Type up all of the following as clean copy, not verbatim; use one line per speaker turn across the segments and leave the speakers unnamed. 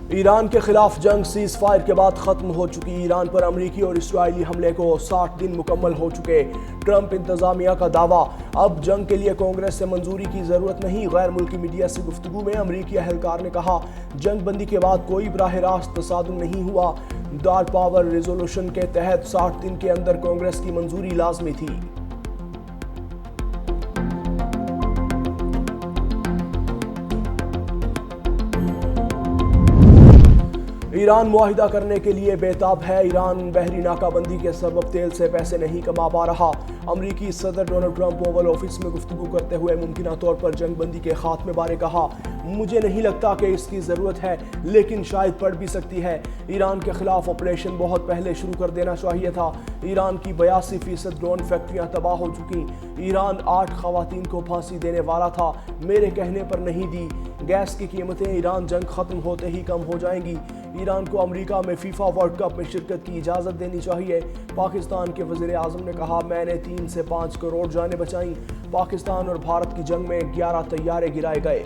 ایران کے خلاف جنگ سیز فائر کے بعد ختم ہو چکی۔ ایران پر امریکی اور اسرائیلی حملے کو 60 دن مکمل ہو چکے۔ ٹرمپ انتظامیہ کا دعویٰ، اب جنگ کے لیے کانگریس سے منظوری کی ضرورت نہیں۔ غیر ملکی میڈیا سے گفتگو میں امریکی اہلکار نے کہا، جنگ بندی کے بعد کوئی براہ راست تصادم نہیں ہوا۔ ڈار پاور ریزولوشن کے تحت 60 دن کے اندر کانگریس کی منظوری لازمی تھی۔ ایران معاہدہ کرنے کے لیے بے تاب ہے۔ ایران بحری ناکہ بندی کے سبب تیل سے پیسے نہیں کما پا رہا۔ امریکی صدر ڈونلڈ ٹرمپ اوول آفس میں گفتگو کرتے ہوئے ممکنہ طور پر جنگ بندی کے خاتمے بارے کہا، مجھے نہیں لگتا کہ اس کی ضرورت ہے، لیکن شاید پڑ بھی سکتی ہے۔ ایران کے خلاف آپریشن بہت پہلے شروع کر دینا چاہیے تھا۔ ایران کی 82% ڈرون فیکٹریاں تباہ ہو چکی۔ ایران 8 خواتین کو پھانسی دینے والا تھا، میرے کہنے پر نہیں دی۔ گیس کی قیمتیں ایران جنگ ختم ہوتے ہی کم ہو جائیں گی۔ ایران کو امریکہ میں فیفا ورلڈ کپ میں شرکت کی اجازت دینی چاہیے۔ پاکستان کے وزیر اعظم نے کہا، میں نے 3 سے 5 کروڑ جانیں بچائیں۔ پاکستان اور بھارت کی جنگ میں 11 طیارے گرائے گئے۔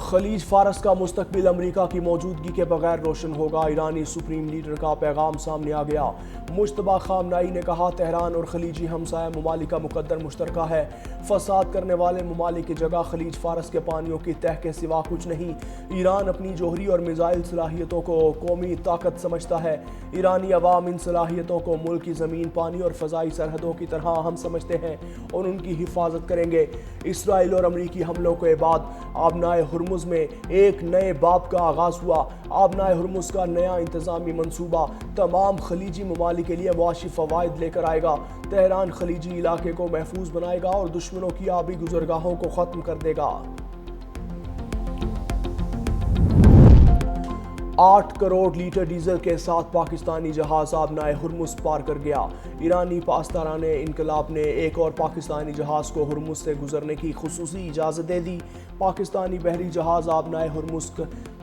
خلیج فارس کا مستقبل امریکہ کی موجودگی کے بغیر روشن ہوگا۔ ایرانی سپریم لیڈر کا پیغام سامنے آ گیا۔ مجتبیٰ خامنائی نے کہا، تہران اور خلیجی ہمسایہ ممالک کا مقدر مشترکہ ہے۔ فساد کرنے والے ممالک کی جگہ خلیج فارس کے پانیوں کی تہ کے سوا کچھ نہیں۔ ایران اپنی جوہری اور میزائل صلاحیتوں کو قومی طاقت سمجھتا ہے۔ ایرانی عوام ان صلاحیتوں کو ملک کی زمین، پانی اور فضائی سرحدوں کی طرح اہم سمجھتے ہیں اور ان کی حفاظت کریں گے۔ اسرائیل اور امریکی حملوں کے بعد آبنائے ہرمز میں ایک نئے باب کا آغاز ہوا۔ آبنائے ہرمز کا نیا انتظامی منصوبہ تمام خلیجی ممالک کے لیے معاشی فوائد لے کر آئے گا۔ تہران خلیجی علاقے کو محفوظ بنائے گا اور دشمنوں کی آبی گزرگاہوں کو ختم کر دے گا۔ 8 کروڑ لیٹر ڈیزل کے ساتھ پاکستانی جہاز آبنائے ہرمز پار کر گیا۔ ایرانی پاسداران انقلاب نے ایک اور پاکستانی جہاز کو ہرمز سے گزرنے کی خصوصی اجازت دے دی۔ پاکستانی بحری جہاز آبنائے ہرمز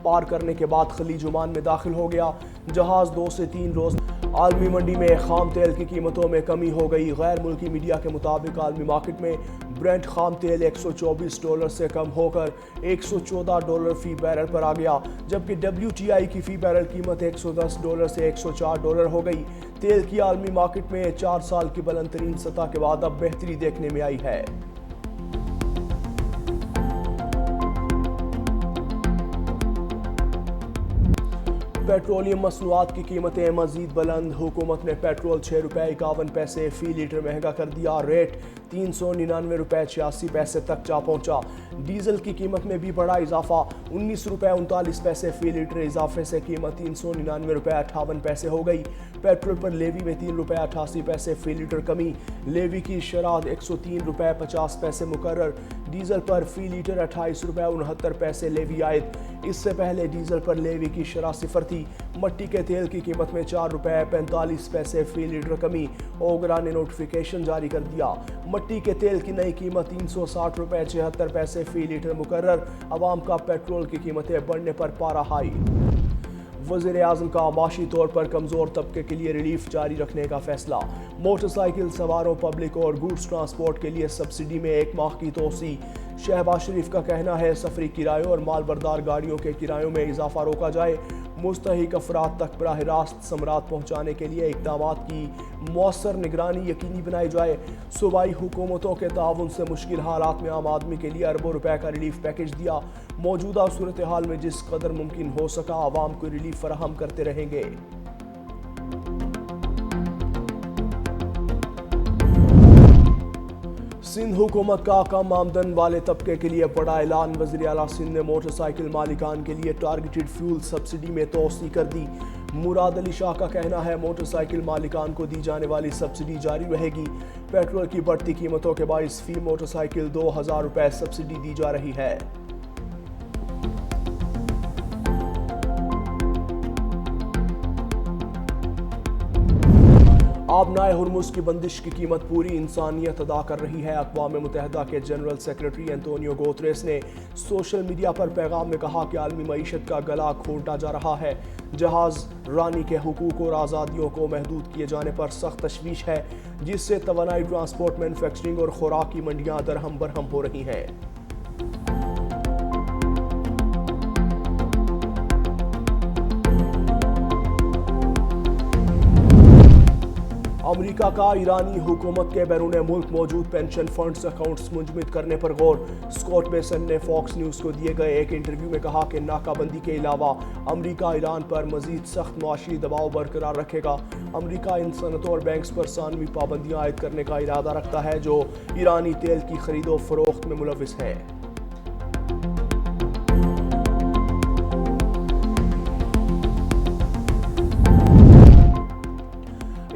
پار کرنے کے بعد خلیج عمان میں داخل ہو گیا۔ جہاز 2 سے 3 روز عالمی منڈی میں خام تیل کی قیمتوں میں کمی ہو گئی۔ غیر ملکی میڈیا کے مطابق عالمی مارکیٹ میں برنٹ خام تیل $124 سے کم ہو کر $114 فی بیرل پر آ گیا، جبکہ WTI کی فی بیرل قیمت $110 سے $104 ہو گئی۔ تیل کی عالمی مارکیٹ میں 4 سال کی بلند ترین سطح کے بعد اب بہتری دیکھنے میں آئی ہے۔ پیٹرولیم مصنوعات کی قیمتیں مزید بلند۔ حکومت نے پیٹرول ₹6.51 فی لیٹر مہنگا کر دیا۔ ریٹ ₹399.86 تک جا پہنچا۔ ڈیزل کی قیمت میں بھی بڑا اضافہ، ₹19.39 فی لیٹر اضافے سے قیمت ₹399.58 ہو گئی۔ پیٹرول پر لیوی میں ₹3.88 فی لیٹر کمی، لیوی کی شرح ₹103.50 مقرر۔ ڈیزل پر فی لیٹر ₹28.69 لیوی عائد۔ اس سے پہلے ڈیزل پر لیوی کی شرح 0 تھی۔ مٹی کے تیل کی قیمت میں ₹4.45 فی لیٹر کمی، اوگرا نے نوٹیفیکیشن جاری کر دیا۔ مٹی کے تیل کی نئی قیمت ₹360.76 فی لیٹر مقرر۔ عوام کا پیٹرول کی قیمتیں بڑھنے پر پارا ہائی۔ وزیر اعظم کا معاشی طور پر کمزور طبقے کے لیے ریلیف جاری رکھنے کا فیصلہ۔ موٹر سائیکل سواروں، پبلک اور گوڈز ٹرانسپورٹ کے لیے سبسڈی میں 1 ماہ کی توسیع۔ شہباز شریف کا کہنا ہے، سفری کرایوں اور مال بردار گاڑیوں کے کرایوں میں اضافہ روکا جائے۔ مستحق افراد تک براہ راست ثمرات پہنچانے کے لیے اقدامات کی مؤثر نگرانی یقینی بنائی جائے۔ صوبائی حکومتوں کے تعاون سے مشکل حالات میں عام آدمی کے لیے اربوں روپے کا ریلیف پیکج دیا۔ موجودہ صورتحال میں جس قدر ممکن ہو سکا عوام کو ریلیف فراہم کرتے رہیں گے۔ سندھ حکومت کا کم آمدن والے طبقے کے لیے بڑا اعلان۔ وزیر اعلیٰ سندھ نے موٹر سائیکل مالکان کے لیے ٹارگیٹڈ فیول سبسڈی میں توسیع کر دی۔ مراد علی شاہ کا کہنا ہے، موٹر سائیکل مالکان کو دی جانے والی سبسڈی جاری رہے گی۔ پیٹرول کی بڑھتی قیمتوں کے باعث فی موٹر سائیکل ₹2000 سبسڈی دی جا رہی ہے۔ آبنائے ہرمز کی بندش کی قیمت پوری انسانیت ادا کر رہی ہے۔ اقوام متحدہ کے جنرل سیکریٹری انتونیو گوتریس نے سوشل میڈیا پر پیغام میں کہا کہ عالمی معیشت کا گلا گھونٹا جا رہا ہے۔ جہاز رانی کے حقوق اور آزادیوں کو محدود کیے جانے پر سخت تشویش ہے، جس سے توانائی، ٹرانسپورٹ، مینوفیکچرنگ اور خوراک کی منڈیاں درہم برہم ہو رہی ہیں۔ امریکہ کا ایرانی حکومت کے بیرون ملک موجود پینشن فنڈز اکاؤنٹس منجمد کرنے پر غور۔ اسکاٹ بیسنٹ نے فاکس نیوز کو دیے گئے ایک انٹرویو میں کہا کہ ناکہ بندی کے علاوہ امریکہ ایران پر مزید سخت معاشی دباؤ برقرار رکھے گا۔ امریکہ ان صنعتوں اور بینکس پر ثانوی پابندیاں عائد کرنے کا ارادہ رکھتا ہے جو ایرانی تیل کی خرید و فروخت میں ملوث ہیں۔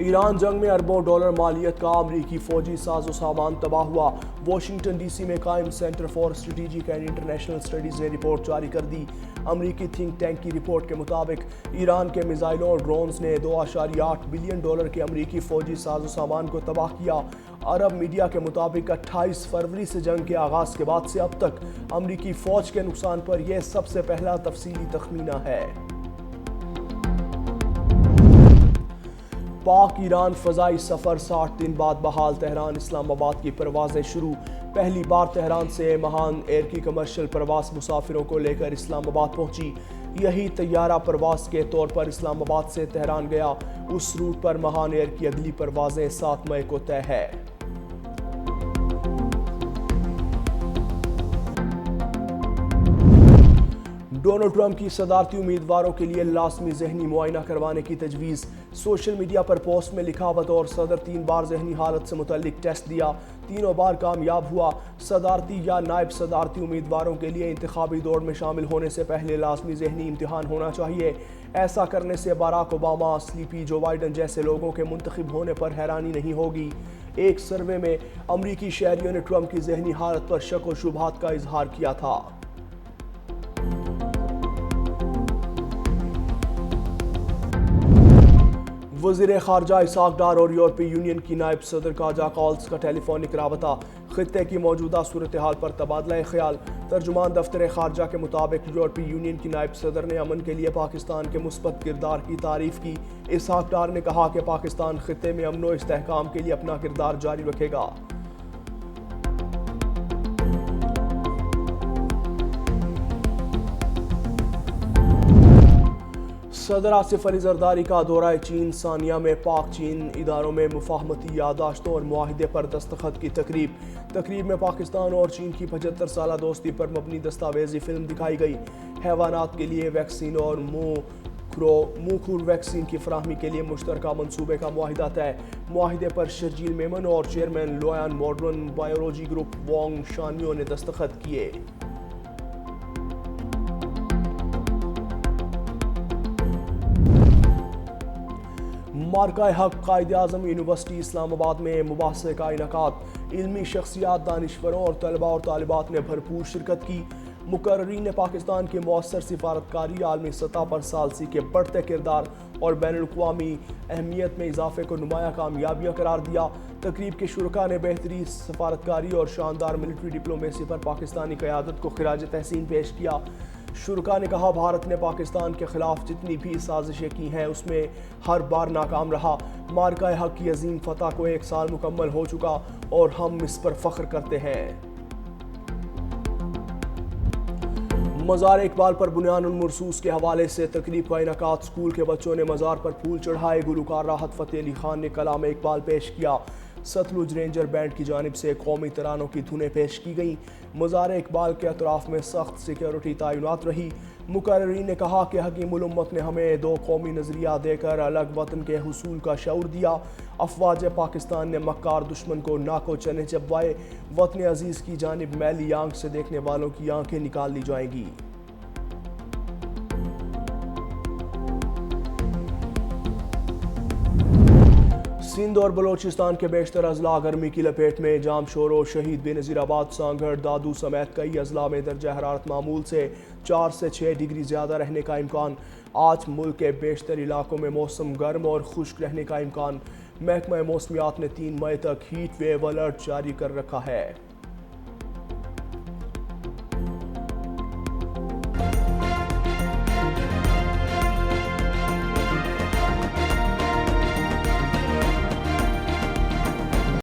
ایران جنگ میں اربوں ڈالر مالیت کا امریکی فوجی ساز و سامان تباہ ہوا۔ واشنگٹن ڈی سی میں قائم centre for strategic and international studies نے رپورٹ جاری کر دی۔ امریکی تھنک ٹینک کی رپورٹ کے مطابق ایران کے میزائلوں اور ڈرونز نے $2.8 بلین کے امریکی فوجی ساز و سامان کو تباہ کیا۔ عرب میڈیا کے مطابق 28 فروری سے جنگ کے آغاز کے بعد سے اب تک امریکی فوج کے نقصان پر یہ سب سے پہلا تفصیلی تخمینہ ہے۔ پاک ایران فضائی سفر 60 دن بعد بحال، تہران اسلام آباد کی پروازیں شروع۔ پہلی بار تہران سے مہان ایئر کی کمرشل پرواز مسافروں کو لے کر اسلام آباد پہنچی۔ یہی طیارہ پرواز کے طور پر اسلام آباد سے تہران گیا۔ اس روٹ پر مہان ایئر کی اگلی پروازیں 7 مئی کو طے ہے۔ ڈونلڈ ٹرمپ کی صدارتی امیدواروں کے لیے لازمی ذہنی معائنہ کروانے کی تجویز۔ سوشل میڈیا پر پوسٹ میں لکھا بطور صدر 3 بار ذہنی حالت سے متعلق ٹیسٹ دیا، تینوں بار کامیاب ہوا۔ صدارتی یا نائب صدارتی امیدواروں کے لیے انتخابی دوڑ میں شامل ہونے سے پہلے لازمی ذہنی امتحان ہونا چاہیے۔ ایسا کرنے سے Barack Obama, sleepy Joe Biden جیسے لوگوں کے منتخب ہونے پر حیرانی نہیں ہوگی۔ ایک سروے میں امریکی شہریوں نے ٹرمپ کی ذہنی حالت پر شک و شبہات کا اظہار کیا تھا۔ وزیر خارجہ اسحاق ڈار اور یورپی یونین کی نائب صدر کاجا کالز کا ٹیلی فونک رابطہ، خطے کی موجودہ صورتحال پر تبادلہ خیال۔ ترجمان دفتر خارجہ کے مطابق یورپی یونین کی نائب صدر نے امن کے لیے پاکستان کے مثبت کردار کی تعریف کی۔ اسحاق ڈار نے کہا کہ پاکستان خطے میں امن و استحکام کے لیے اپنا کردار جاری رکھے گا۔ صدر آصف علی زرداری کا دورہ چین، ثانیہ میں پاک چین اداروں میں مفاہمتی یادداشتوں اور معاہدے پر دستخط کی تقریب میں پاکستان اور چین کی 75 سالہ دوستی پر مبنی دستاویزی فلم دکھائی گئی۔ حیوانات کے لیے ویکسین اور منہ کھور ویکسین کی فراہمی کے لیے مشترکہ منصوبے کا معاہدہ طے۔ معاہدے پر شرجیل میمن اور چیئرمین لویان ماڈرن بائیولوجی گروپ وانگ شانیو نے دستخط کیے۔ مارکہ حق قائد اعظم یونیورسٹی اسلام آباد میں مباحثے کا انعقاد۔ علمی شخصیات، دانشوروں اور طلباء اور طالبات نے بھرپور شرکت کی۔ مقررین نے پاکستان کی مؤثر سفارتکاری، عالمی سطح پر ثالثی کے بڑھتے کردار اور بین الاقوامی اہمیت میں اضافے کو نمایاں کامیابیاں قرار دیا۔ تقریب کے شرکاء نے بہترین سفارتکاری اور شاندار ملٹری ڈپلومیسی پر پاکستانی قیادت کو خراج تحسین پیش کیا۔ شرکاء نے کہا بھارت نے پاکستان کے خلاف جتنی بھی سازشیں کی ہیں اس میں ہر بار ناکام رہا۔ مارکہ حق کی عظیم فتح کو 1 سال مکمل ہو چکا اور ہم اس پر فخر کرتے ہیں۔ مزار اقبال پر بنیان المرصوص کے حوالے سے تقریب کا انعقاد۔ اسکول کے بچوں نے مزار پر پھول چڑھائے۔ گلوکار راحت فتح علی خان نے کلام اقبال پیش کیا۔ ستلج رینجر بینڈ کی جانب سے قومی ترانوں کی دھنیں پیش کی گئیں۔ مزار اقبال کے اطراف میں سخت سیکیورٹی تعینات رہی۔ مقررین نے کہا کہ حکیم الامت نے ہمیں 2 قومی نظریہ دے کر الگ وطن کے حصول کا شعور دیا۔ افواج پاکستان نے مکار دشمن کو ناکو چنے چبوائے۔ وطن عزیز کی جانب میلی آنکھ سے دیکھنے والوں کی آنکھیں نکال لی جائیں گی۔ سندھ اور بلوچستان کے بیشتر اضلاع گرمی کی لپیٹ میں۔ جام شورو، شہید بے نظیر آباد، سانگھڑ، دادو سمیت کئی اضلاع میں درجہ حرارت معمول سے 4 سے 6 ڈگری زیادہ رہنے کا امکان۔ آج ملک کے بیشتر علاقوں میں موسم گرم اور خشک رہنے کا امکان۔ محکمہ موسمیات نے 3 مئی تک ہیٹ ویو الرٹ جاری کر رکھا ہے۔